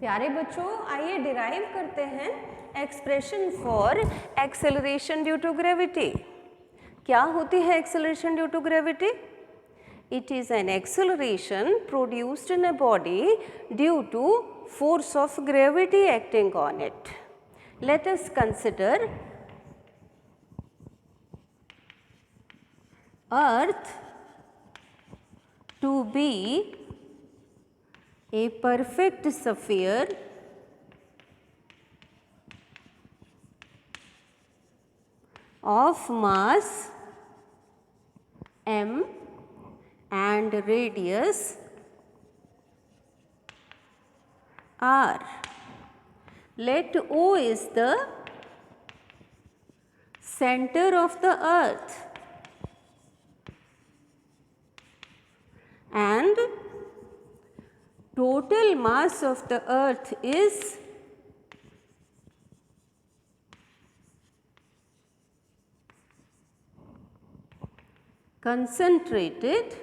प्यारे बच्चों, आइए डिराइव करते हैं expression for acceleration due to gravity. क्या होती है acceleration due to gravity? It is an acceleration produced in a body due to force of gravity acting on it. Let us consider Earth to be a perfect sphere of mass m and radius r. Let O is the center of the earth and total mass of the earth is concentrated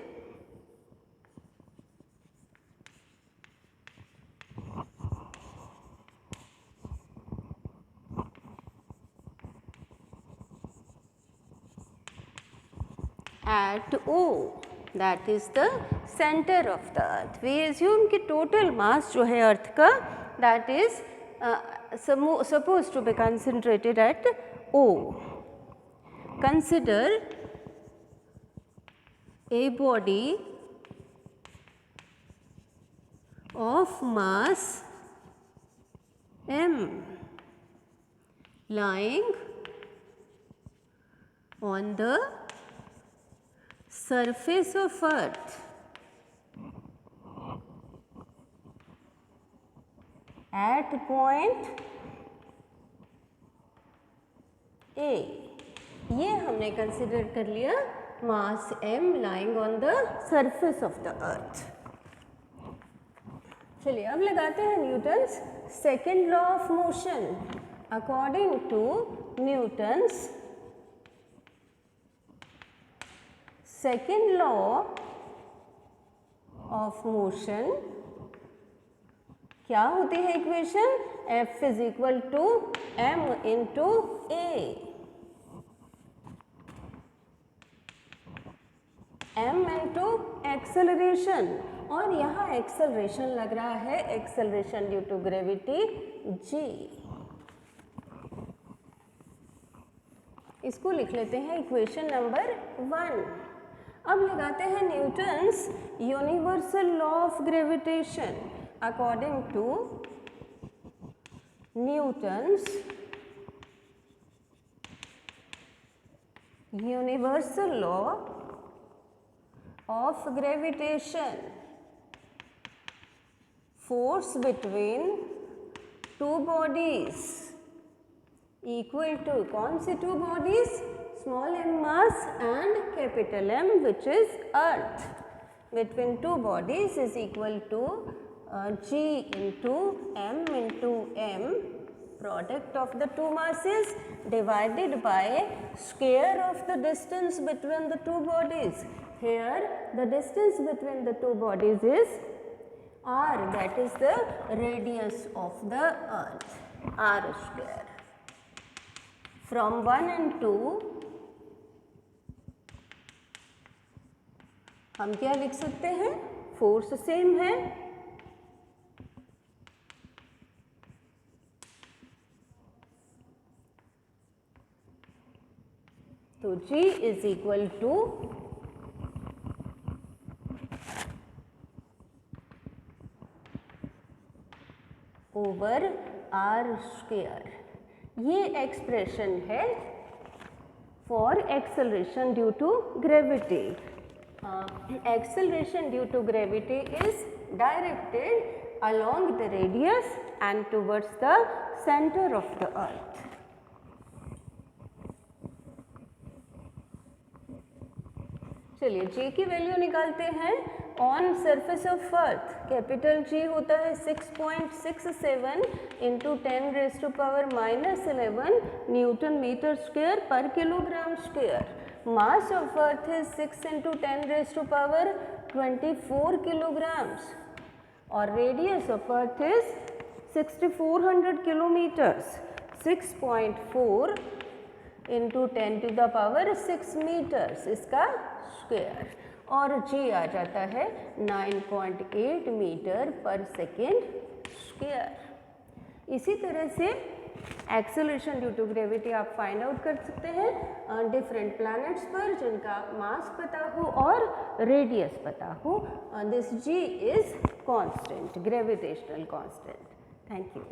at O, that is the center of the earth. We assume कि total mass जो है अर्थ का that is supposed to be concentrated at O. Consider a body of mass m lying on the surface of earth at point A. ये हमने consider कर लिया मास m lying on the surface of the earth. चलिए अब लगाते हैं Newton's second law of motion. According to Newton's second law of motion क्या होती है equation? F is equal to m into a. m into acceleration, और यहाँ acceleration लग रहा है acceleration due to gravity g. इसको लिख लेते हैं इक्वेशन नंबर 1. अब लगाते हैं Newton's universal law of gravitation. According to Newton's universal law of gravitation, force between two bodies equal to कौन सी two bodies? Small m mass and capital M, which is earth, between two bodies is equal to g into m, product of the two masses divided by square of the distance between the two bodies. Here the distance between the two bodies is r, that is the radius of the earth, r square. From 1 and 2 हम क्या लिख सकते हैं? Force same है, तो G is equal to over R square. ये expression है for acceleration due to gravity. Acceleration due to gravity is directed along the radius and towards the center of the earth. चलिए G की value निकालते हैं. On surface of earth capital G होता है 6.67 into 10⁻⁻11 Newton metre square पर kilogram square. Mass of earth is 6 into 10⁻24 kilograms और radius of earth is 6400 kilometers, 6.4 into 10 to the power 6 meters इसका square, और g आ जाता है 9.8 मीटर पर second square. इसी तरह से एक्सेलरेशन ड्यू टू ग्रेविटी आप फाइंड आउट कर सकते हैं डिफरेंट प्लैनेट्स पर जिनका मास पता हो और रेडियस पता हो। This g is constant, gravitational constant. Thank you.